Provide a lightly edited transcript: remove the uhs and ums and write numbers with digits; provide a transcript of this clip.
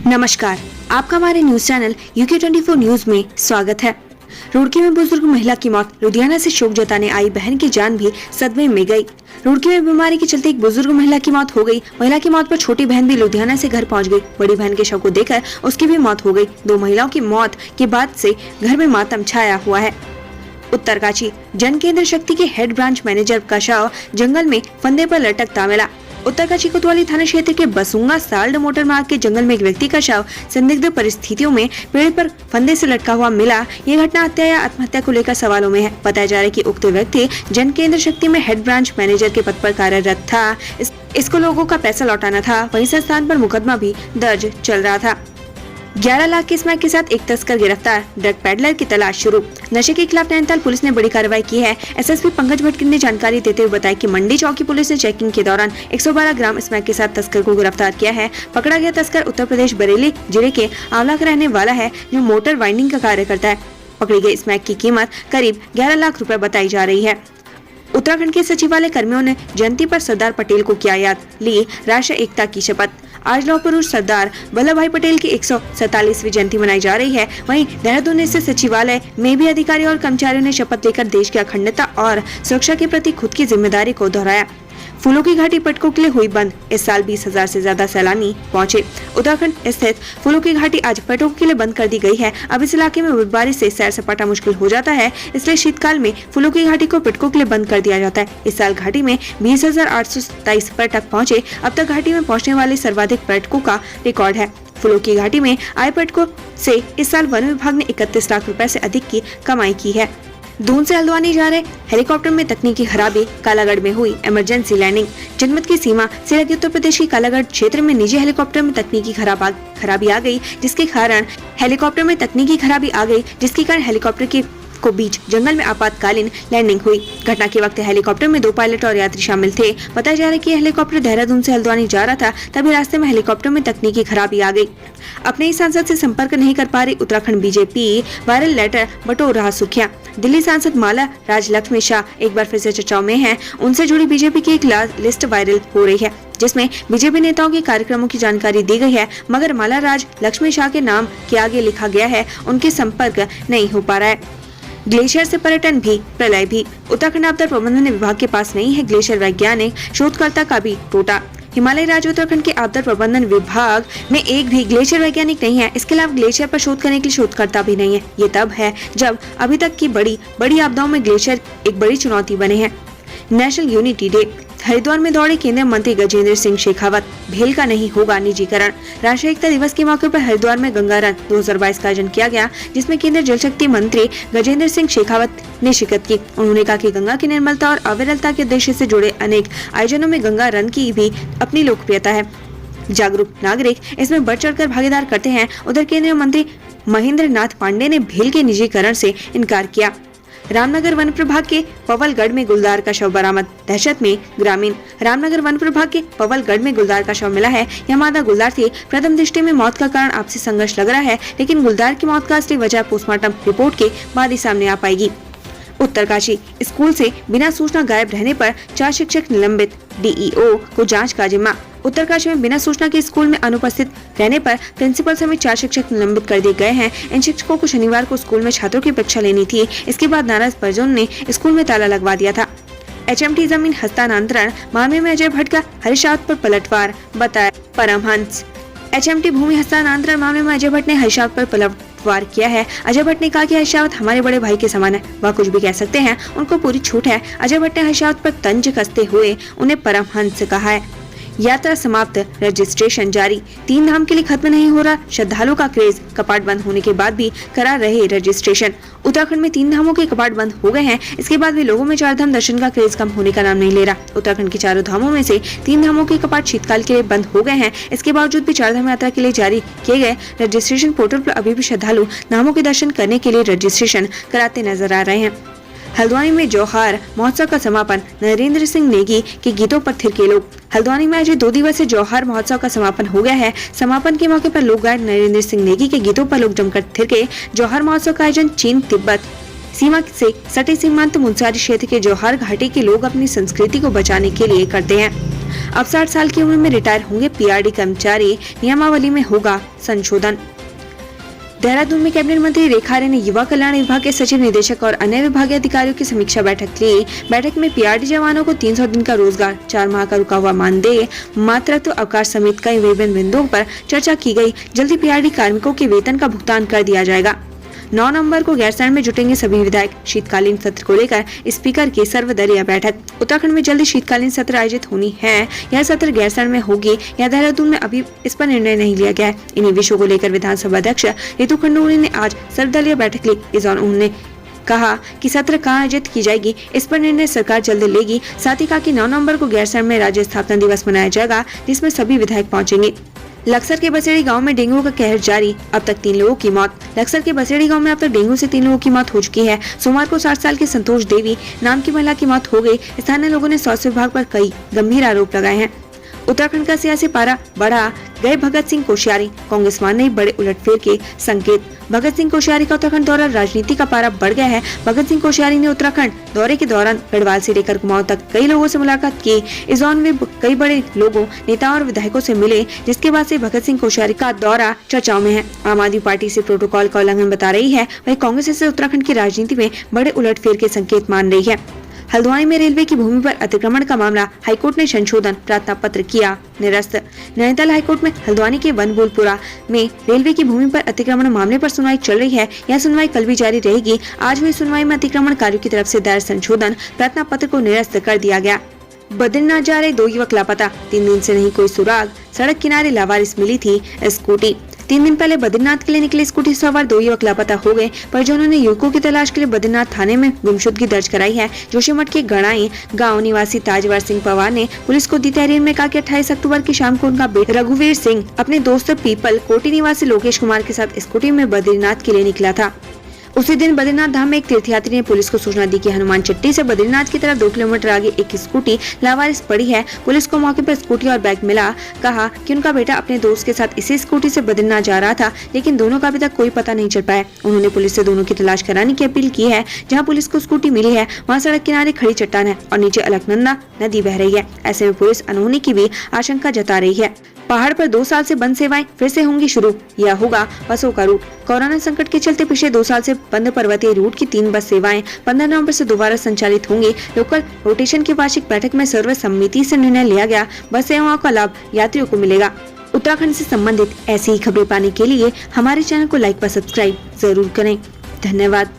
नमस्कार, आपका हमारे न्यूज चैनल UK24 न्यूज में स्वागत है। रुड़की में बुजुर्ग महिला की मौत, लुधियाना से शोक जताने आई बहन की जान भी सदमे में गई। रुड़की में बीमारी के चलते एक बुजुर्ग महिला की मौत हो गई। महिला की मौत पर छोटी बहन भी लुधियाना से घर पहुंच गई। बड़ी बहन के शव को देखकर उसकी भी मौत हो गई। दो महिलाओं की मौत के बाद से घर में मातम छाया हुआ है। उत्तरकाशी जन केंद्र शक्ति के हेड ब्रांच मैनेजर का शव जंगल में फंदे पर लटकता मिला। उत्तरकाशी कोतवाली थाना क्षेत्र के बसुंगा साल्ड मोटर मार्ग के जंगल में एक व्यक्ति का शव संदिग्ध परिस्थितियों में पेड़ पर फंदे से लटका हुआ मिला। ये घटना हत्या या आत्महत्या को लेकर सवालों में है। बताया जा रहा है कि उक्त व्यक्ति जन केंद्र शक्ति में हेड ब्रांच मैनेजर के पद पर कार्यरत था। इसको लोगों का पैसा लौटाना था। वहीं संस्थान पर मुकदमा भी दर्ज चल रहा था। 11 लाख की स्मैक के साथ एक तस्कर गिरफ्तार, ड्रग पेडलर की तलाश शुरू। नशे के खिलाफ नैनीताल पुलिस ने बड़ी कार्रवाई की है। एसएसपी पंकज भट्ट ने जानकारी देते हुए बताया कि मंडी चौकी पुलिस ने चेकिंग के दौरान 112 ग्राम स्मैक के साथ तस्कर को गिरफ्तार किया है। पकड़ा गया तस्कर उत्तर प्रदेश बरेली जिले के आंवला का रहने वाला है, जो मोटर वाइंडिंग का कार्य करता है। पकड़ी गई स्मैक की कीमत करीब 11 लाख रुपए बताई जा रही है। उत्तराखंड के सचिवालय कर्मियों ने जयंती पर सरदार पटेल को किया याद, ली राष्ट्रीय एकता की शपथ। आज लौह पुरुष सरदार वल्लभ भाई पटेल की 147वीं जयंती मनाई जा रही है। वहीं देहरादून स्थित सचिवालय में भी अधिकारियों और कर्मचारियों ने शपथ लेकर देश की अखंडता और सुरक्षा के प्रति खुद की जिम्मेदारी को दोहराया। फूलों की घाटी पर्यटकों के लिए हुई बंद। इस साल 20,000 से ज्यादा सैलानी पहुंचे। उत्तराखंड स्थित फूलों की घाटी आज पर्यटकों के लिए बंद कर दी गई है। अब इस इलाके में बारिश से सैर सपाटा मुश्किल हो जाता है, इसलिए शीतकाल में फूलों की घाटी को पर्यटकों के लिए बंद कर दिया जाता है। इस साल घाटी में 20,827 पर्यटक पहुँचे। अब तक घाटी में पहुँचने वाले सर्वाधिक पर्यटकों का रिकॉर्ड है। फूलों की घाटी में आए पर्यटकों से इस साल वन विभाग ने 31 लाख रुपए से अधिक की कमाई की है। दून से हल्द्वानी जा रहे हेलीकॉप्टर में तकनीकी खराबी, कालागढ़ में हुई इमरजेंसी लैंडिंग। जनपद की सीमा से लगे उत्तर प्रदेश की कालागढ़ क्षेत्र में निजी हेलीकॉप्टर में तकनीकी खराबी आ गई, जिसके कारण हेलीकॉप्टर को बीच जंगल में आपातकालीन लैंडिंग हुई। घटना के वक्त हेलीकॉप्टर में 2 पायलट और यात्री शामिल थे। बताया जा रहा है कि हेलीकॉप्टर देहरादून से हल्द्वानी जा रहा था, तभी रास्ते में हेलीकॉप्टर में तकनीकी खराबी आ गई। अपने ही सांसद से संपर्क नहीं कर पा रही उत्तराखंड बीजेपी, वायरल लेटर बटोर रहा सुर्खियां। दिल्ली सांसद माला राज लक्ष्मी शाह एक बार फिर से चर्चाओं में हैं। उनसे जुड़ी बीजेपी की एक लिस्ट वायरल हो रही है, जिसमें बीजेपी नेताओं के कार्यक्रमों की जानकारी दी गई है, मगर माला राज लक्ष्मी शाह के नाम के आगे लिखा गया है उनके संपर्क नहीं हो पा रहा है। ग्लेशियर से पर्यटन भी, प्रलय भी। उत्तराखंड आपदा प्रबंधन विभाग के पास नहीं है ग्लेशियर वैज्ञानिक शोधकर्ता का भी टोटा। हिमालय राज्य उत्तराखंड के आपदा प्रबंधन विभाग में एक भी ग्लेशियर वैज्ञानिक नहीं है। इसके अलावा ग्लेशियर पर शोध करने के लिए शोधकर्ता भी नहीं है। ये तब है जब अभी तक की बड़ी आपदाओं में ग्लेशियर एक बड़ी चुनौती बने हैं। नेशनल यूनिटी डे, हरिद्वार में दौड़े केंद्रीय मंत्री गजेंद्र सिंह शेखावत। भेल का नहीं होगा निजीकरण। राष्ट्रीय एकता दिवस के मौके पर हरिद्वार में गंगा रन 2022 का आयोजन किया गया, जिसमें केंद्रीय जल शक्ति मंत्री गजेंद्र सिंह शेखावत ने शिरकत की। उन्होंने कहा कि गंगा की निर्मलता और अविरलता के उद्देश्य से जुड़े अनेक आयोजनों में गंगा रन की भी अपनी लोकप्रियता है। जागरूक नागरिक इसमें बढ़ चढ़कर भागीदार करते हैं। उधर केंद्रीय मंत्री महेंद्र नाथ पांडे ने भेल के निजीकरण से इनकार किया। रामनगर वन प्रभाग के पवलगढ़ में गुलदार का शव बरामद, दहशत में ग्रामीण। रामनगर वन प्रभाग के पवलगढ़ में गुलदार का शव मिला है। यह मादा गुलदार थी। प्रथम दृष्टि में मौत का कारण आपसी संघर्ष लग रहा है, लेकिन गुलदार की मौत का असली वजह पोस्टमार्टम रिपोर्ट के बाद ही सामने आ पाएगी। उत्तरकाशी स्कूल से बिना सूचना गायब रहने पर 4 शिक्षक निलंबित, डीईओ को जांच का जिम्मा। उत्तरकाशी में बिना सूचना के स्कूल में अनुपस्थित रहने पर प्रिंसिपल समेत 4 शिक्षक निलंबित कर दिए गए हैं। इन शिक्षकों को शनिवार को स्कूल में छात्रों की परीक्षा लेनी थी। इसके बाद नाराज परिजनों ने स्कूल में ताला लगवा दिया था। HMT जमीन हस्तांतरण मामले में अजय भट्ट का हरीश रावत पर पलटवार, बताया परमहंस। HMT भूमि हस्तांतरण मामले में अजय भट्ट ने हरीश रावत पर पलटवार किया है। अजय भट्ट ने कहा कि हरीश रावत हमारे बड़े भाई के समान है, वह कुछ भी कह सकते हैं, उनको पूरी छूट है। अजय भट्ट ने हरीश रावत पर तंज कसते हुए उन्हें परमहंस कहा है। यात्रा समाप्त, रजिस्ट्रेशन जारी। 3 धाम के लिए खत्म नहीं हो रहा श्रद्धालुओं का क्रेज। कपाट बंद होने के बाद भी करा रहे रजिस्ट्रेशन। उत्तराखंड में 3 धामों के कपाट बंद हो गए हैं। इसके बाद भी लोगों में 4 धाम दर्शन का क्रेज कम होने का नाम नहीं ले रहा। उत्तराखंड के 4 धामों में से 3 धामों के कपाट शीतकाल के लिए बंद हो गए हैं। इसके बावजूद भी 4 धाम यात्रा के लिए जारी किए गए रजिस्ट्रेशन पोर्टल पर अभी भी श्रद्धालु धामों के दर्शन करने के लिए रजिस्ट्रेशन कराते नजर आ रहे हैं। हल्द्वानी में जौहर महोत्सव का समापन, नरेंद्र सिंह नेगी के गीतों पर थिरके लोग। हल्द्वानी में आज 2 दिवसीय जौहर महोत्सव का समापन हो गया है। समापन के मौके पर लोक गायक नरेंद्र सिंह नेगी के गीतों पर लोग जमकर थिरके। जौहर महोत्सव का आयोजन चीन तिब्बत सीमा से सटे सीमांत मुनस्यारी क्षेत्र के जौहर घाटी के लोग अपनी संस्कृति को बचाने के लिए करते हैं। अब 60 साल की उम्र में रिटायर होंगे पीआरडी कर्मचारी, नियमावली में होगा संशोधन। देहरादून में कैबिनेट मंत्री रेखा आर्य ने युवा कल्याण विभाग के सचिव, निदेशक और अन्य विभागीय अधिकारियों की समीक्षा बैठक ली। बैठक में पीआरडी जवानों को 300 दिन का रोजगार, 4 माह का रुका हुआ मानदेय, मातृत्व अवकाश समेत कई विभिन्न बिंदुओं पर चर्चा की गई। जल्दी पीआरडी कार्मिकों के वेतन का भुगतान कर दिया जाएगा। 9 नवंबर को गैरसैंण में जुटेंगे सभी विधायक। शीतकालीन सत्र को लेकर स्पीकर की सर्वदलीय बैठक। उत्तराखंड में जल्दी शीतकालीन सत्र आयोजित होनी है। यह सत्र गैरसैंण में होगी या देहरादून में, अभी इस पर निर्णय नहीं लिया गया है। इन्हीं विषयों को लेकर विधानसभा अध्यक्ष रितु खंडूड़ी ने आज सर्वदलीय बैठक ली। इस दौरान उन्होंने कहा कि सत्र कहाँ आयोजित की जाएगी, इस पर निर्णय सरकार जल्द लेगी। साथ ही कहा कि 9 नवंबर को गैरसैंण में राज्य स्थापना दिवस मनाया जाएगा, जिसमें सभी विधायक पहुंचेंगे। लक्सर के बसेड़ी गांव में डेंगू का कहर जारी, अब तक 3 लोगों की मौत। लक्सर के बसेड़ी गांव में अब तक डेंगू से 3 लोगों की मौत हो चुकी है। सोमवार को 60 साल की संतोष देवी नाम की महिला की मौत हो गई। स्थानीय लोगों ने स्वास्थ्य विभाग पर कई गंभीर आरोप लगाए हैं। उत्तराखंड का सियासी पारा बढ़ा, गए भगत सिंह कोश्यारी, कांग्रेस मान नहीं बड़े उलटफेर के संकेत। भगत सिंह कोश्यारी का उत्तराखंड दौरा, राजनीति का पारा बढ़ गया है। भगत सिंह कोश्यारी ने उत्तराखंड दौरे के दौरान गढ़वाल से लेकर कुमाऊं तक कई लोगों से मुलाकात की। इस दौरान वे कई बड़े लोगों, नेताओं और विधायकों से मिले, जिसके बाद से भगत सिंह कोश्यारी का दौरा चर्चाओं में है। आम आदमी पार्टी से प्रोटोकॉल का उल्लंघन बता रही है, वहीं कांग्रेस इसे उत्तराखंड की राजनीति में बड़े उलटफेर के संकेत मान रही है। हल्द्वानी में रेलवे की भूमि पर अतिक्रमण का मामला, हाईकोर्ट ने संशोधन प्रार्थना पत्र किया निरस्त। नैनीताल हाईकोर्ट में हल्द्वानी के बनबुलपुरा में रेलवे की भूमि पर अतिक्रमण मामले पर सुनवाई चल रही है। यह सुनवाई कल भी जारी रहेगी। आज हुई सुनवाई में अतिक्रमणकारियों की तरफ से दायर संशोधन प्रार्थना पत्र को निरस्त कर दिया गया। बद्रीनाथ जा रहे 2 युवक लापता, 3 दिन से नहीं कोई सुराग। सड़क किनारे लावारिस मिली थी स्कूटी। 3 दिन पहले बद्रीनाथ के लिए निकले स्कूटी सवार 2 युवक लापता हो गए। परिजनों ने युवकों की तलाश के लिए बद्रीनाथ थाने में गुमशुदगी दर्ज कराई है। जोशीमठ के गणाई गांव निवासी ताजवर सिंह पवार ने पुलिस को दी तहरीर में कहा कि 28 अक्टूबर की शाम को उनका बेटा रघुवीर सिंह अपने दोस्त पीपल कोटी निवासी लोकेश कुमार के साथ स्कूटी में बद्रीनाथ के लिए निकला था। उसी दिन बद्रीनाथ धाम में एक तीर्थयात्री ने पुलिस को सूचना दी कि हनुमान चट्टी से बद्रीनाथ की तरफ 2 किलोमीटर आगे एक स्कूटी लावारिस पड़ी है। पुलिस को मौके पर स्कूटी और बैग मिला। कहा कि उनका बेटा अपने दोस्त के साथ इसी स्कूटी से बद्रीनाथ जा रहा था, लेकिन दोनों का अभी तक कोई पता नहीं चल पाया। उन्होंने पुलिस से दोनों की तलाश कराने की अपील की है। जहाँ पुलिस को स्कूटी मिली है, वहाँ सड़क किनारे खड़ी चट्टान है और नीचे अलकनंदा नदी बह रही है। ऐसे में पुलिस अनहोनी की भी आशंका जता रही है। पहाड़ पर 2 साल से बंद सेवाएं फिर से होंगी शुरू, यह होगा बसों का रूट। कोरोना संकट के चलते पिछले 2 साल से बंद पर्वतीय रूट की 3 बस सेवाएं 15 नवंबर से दोबारा संचालित होंगी। लोकल रोटेशन की वार्षिक बैठक में सर्वसम्मति से निर्णय लिया गया। बस सेवाओं का लाभ यात्रियों को मिलेगा। उत्तराखंड से संबंधित ऐसी ही खबरें पाने के लिए हमारे चैनल को लाइक व सब्सक्राइब जरूर करें। धन्यवाद।